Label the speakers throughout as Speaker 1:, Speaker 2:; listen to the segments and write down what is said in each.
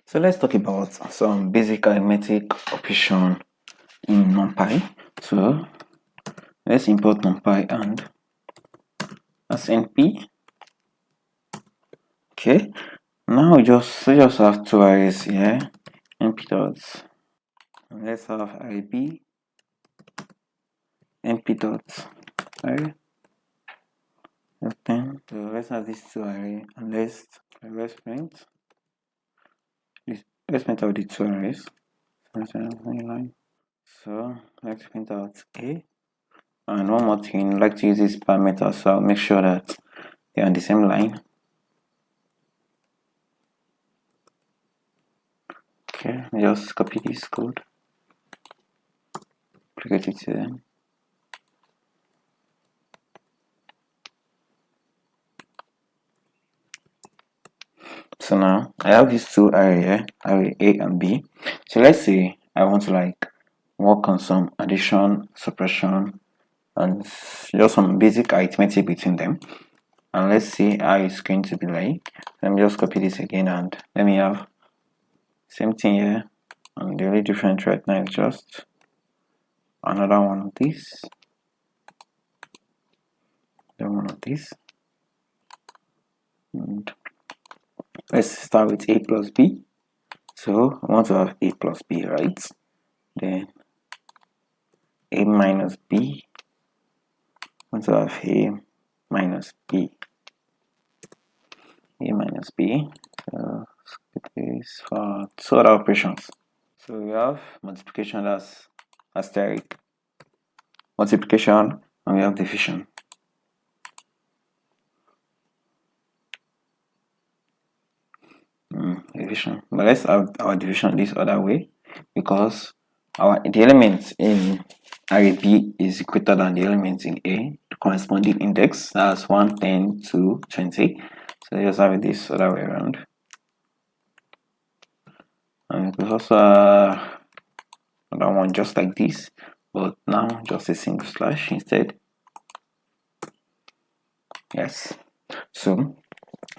Speaker 1: So let's talk about some basic arithmetic operation in Numpy. So let's import Numpy and as NP. Okay, now we just have two arrays here, NP dots. Let's have array B, NP dots. Array. Then so let's have these two arrays and let's print. Let's print out the two arrays. So let's print out A. And one more thing, I like to use this parameter, so I'll make sure that they're on the same line. Okay, just copy this code, duplicate it here. So now I have these two arrays here, array A and B. So let's say I want to work on some addition, subtraction, and just some basic arithmetic between them. And let's see how it's going to be like. Let me just copy this again and let me have same thing here. And the only difference right now is just another one of this, then one of this. And let's start with A plus B. So I want to have A plus B, right? Then A minus B. I want to have A minus B. A minus B. So this for two other operations. So we have multiplication, that's asterisk, multiplication, and we have division. Division, but let's have our division this other way, because the elements in array B is greater than the elements in A, the corresponding index, that's 1, 10, 2, 20. So let's have it this other way around. And there's also another one just like this, but now just a single slash instead. Yes. So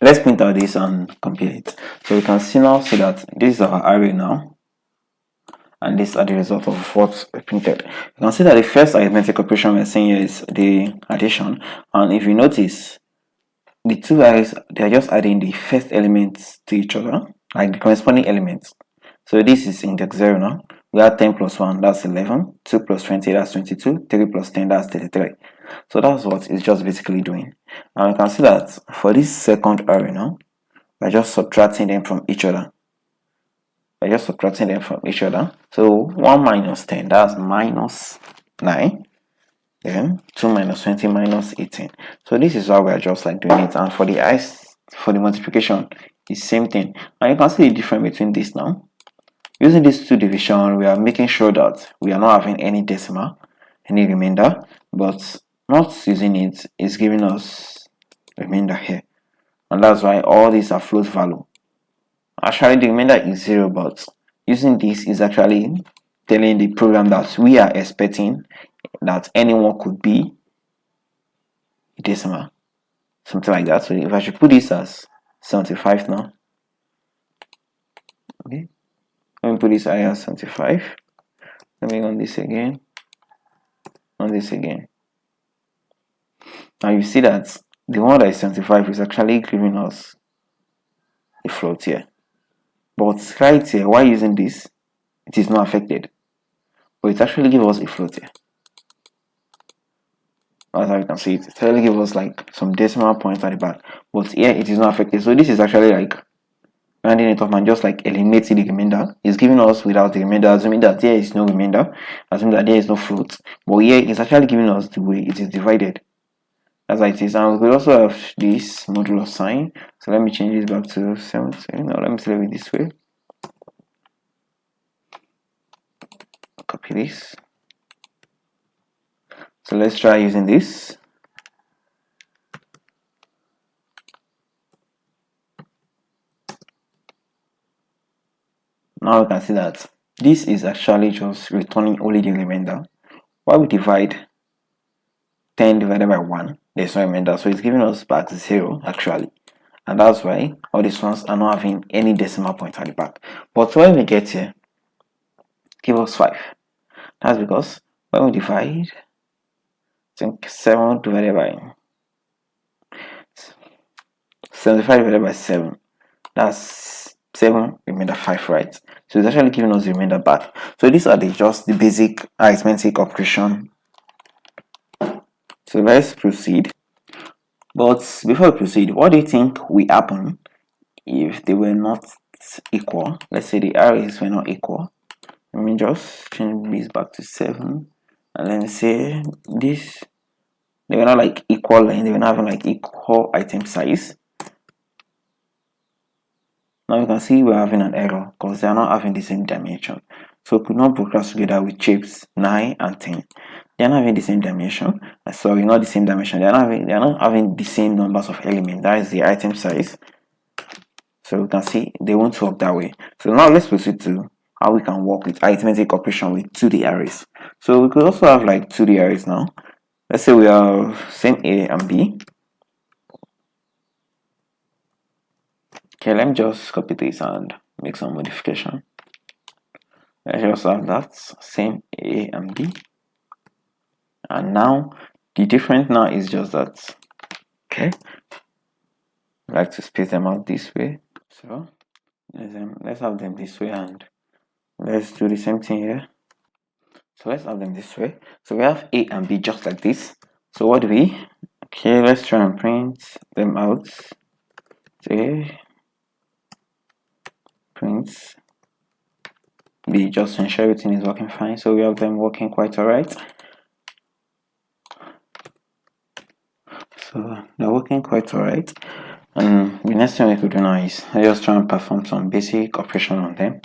Speaker 1: let's print out this and compare it. So we can see that this is our array now, and these are the result of what's printed. You can see that the first arithmetic operation we're seeing here is the addition, and if you notice, the two arrays, they are just adding the first elements to each other, like the corresponding elements. So this is index 0 now. We have 10 plus 1, that's 11. 2 plus 20, that's 22. 3 plus 10, that's 33. So that's what it's just basically doing. And you can see that for this second array now, we're just subtracting them from each other. So 1 minus 10, that's minus 9. Then 2 minus 20 minus 18. So this is how we're just doing it. And for the multiplication, it's the same thing. And you can see the difference between this now. Using this two division, we are making sure that we are not having any decimal, any remainder, but not using it is giving us remainder here. And that's why all these are float value. Actually, the remainder is 0, but using this is actually telling the program that we are expecting that anyone could be a decimal, something like that. So if I should put this as 75 now, okay, let me put this as 75. Let me run this again, Now you see that the one that is 75 is actually giving us a float here, but right here, while using this, it is not affected, but it actually gives us a float here. As you can see, it actually gives us like some decimal points at the back, but here it is not affected. So this is actually like rounding it off and just like eliminating the remainder. It's giving us without the remainder, assuming that there is no remainder, assuming that there is no float. But here it's actually giving us the way it is divided, as it is. And we could also have this modulo sign. So let me change this back to 70. Now let me select it this way. Copy this. So let's try using this. Now we can see that this is actually just returning only the remainder. While we divide 10 divided by 1, there's no remainder, so it's giving us back 0 actually. and that's why all these ones are not having any decimal point at the back. But when we get here, give us 5. That's because when we divide, I think 7 divided by 75 divided by 7, that's 7 remainder 5, right? So it's actually giving us the remainder back. So these are just the basic arithmetic operation. So let's proceed. But before we proceed, what do you think will happen if they were not equal? Let's say the arrays were not equal. Let me just change this back to 7, and then say this, they were not like equal, and they were not having like equal item size. Now you can see we're having an error because they are not having the same dimension. So we could not put class together with shapes 9 and 10. They are not having the same dimension. Sorry, not the same dimension. They are not having the same numbers of elements. That is the item size. So we can see they won't work that way. So now let's proceed to how we can work with arithmetic operation with 2D arrays. So we could also have like 2D arrays now. Let's say we have same A and B. Okay, let me just copy this and make some modification. Let's just have that same A and B. And now the difference now is just that. Okay, I like to space them out this way. So let's have them this way, and let's do the same thing here. So let's have them this way. So we have A and B just like this. So what do we? Okay, let's try and print them out. Say print B just to ensure everything is working fine. So we have them working quite alright. So they're working quite alright. And the next thing we could do now is I just try and perform some basic operation on them.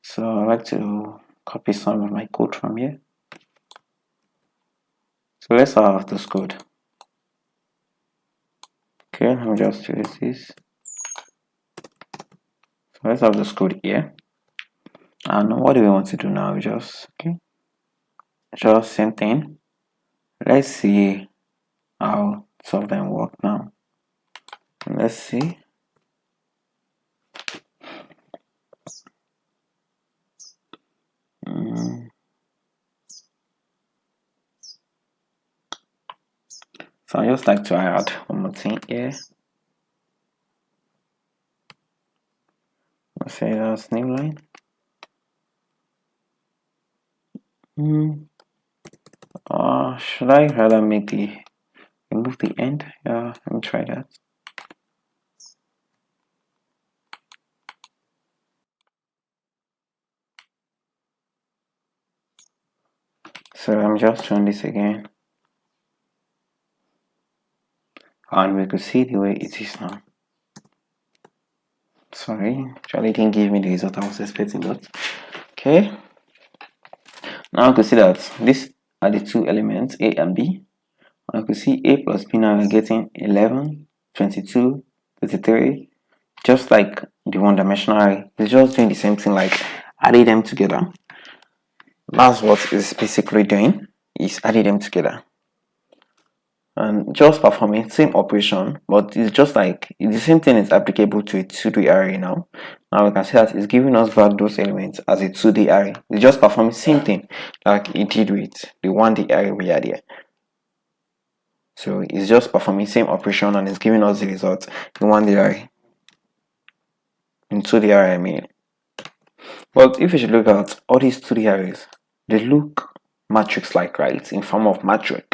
Speaker 1: So I like to copy some of my code from here. So let's have this code. Okay, let me just use this. So let's have this code here. And what do we want to do now? Just same thing. Let's see how some of them work now. Let's see. So I just like to add one more thing here. Let's say that's new line. Should I rather remove the end? Yeah, let me try that. So I'm just trying this again, and we could see the way it is now. Sorry, actually didn't give me the result I was expecting, but okay. Now we can see that these are the two elements A and B. And we can see A plus B now we're getting 11, 22, 33, just like the one-dimensional array. It's just doing the same thing, like adding them together. That's what it's basically doing, is adding them together and just performing same operation, but it's just like the same thing is applicable to a 2D array. Now we can see that it's giving us back those elements as a 2D array. It's just performing same thing like it did with the 1D array we had here. So it's just performing same operation and it's giving us the result in 1D array, in 2D array I mean. But if you should look at all these 2D arrays, they look matrix like, right, in form of matrix.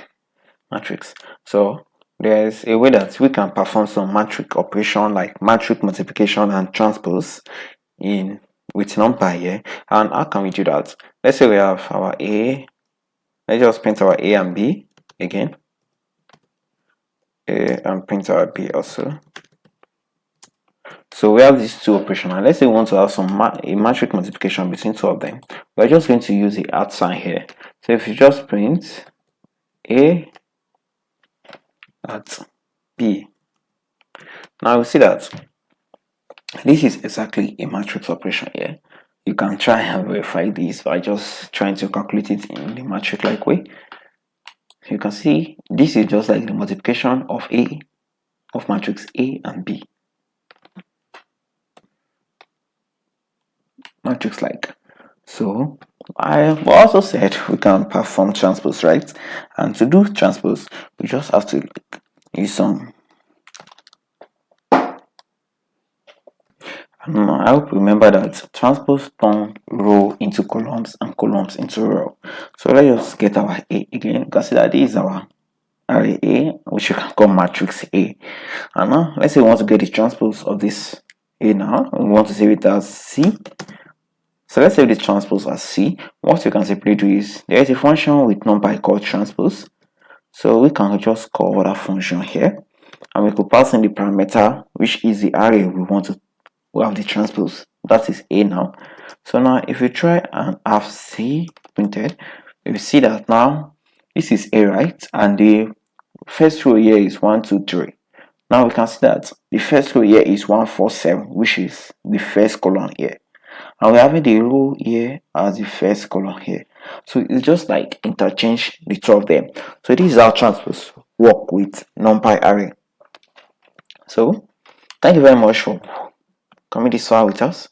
Speaker 1: So there's a way that we can perform some matrix operation like matrix multiplication and transpose with Numpy here. And how can we do that? Let's say we have our A. Let's just print our A and B again. A and print our B also. So we have these two operations, and let's say we want to have a matrix multiplication between two of them. We're just going to use the @ sign here. So if you just print A at B, now we see that this is exactly a matrix operation here. You can try and verify this by just trying to calculate it in the matrix like way. You can see this is just like the multiplication of matrix A and B. matrix like. So I also said we can perform transpose, right? And to do transpose, we just have to use some. I hope you remember that transpose turn row into columns and columns into row. So let's just get our A again. Consider this is our array A, which you can call matrix A. And now let's say we want to get the transpose of this A now. We want to save it as C. So let's save the transpose as C. What you can simply do is there is a function with numpy called transpose. So we can just call that function here, and we could pass in the parameter, which is the array we want to have the transpose. That is A now. So now if you try and have C printed, you see that now this is A, right? And the first row here is 1, 2, 3. Now we can see that the first row here is 1, 4, 7, which is the first column here. And we're having the row here as the first column here. So it's just like interchange the two of them. So this is how transpose work with numpy array. So thank you very much for coming this far with us.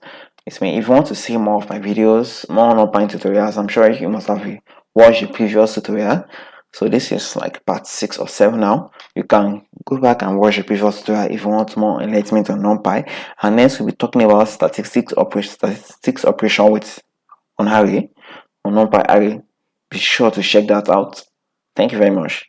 Speaker 1: It's me. If you want to see more of my videos, more numpy tutorials, I'm sure you must have watched the previous tutorial. So this is like part 6 or 7 now. You can go back and watch the previous tutorial if you want more enlightenment on numpy. And next we'll be talking about statistics operation with on array, on numpy array. Be sure to check that out. Thank you very much.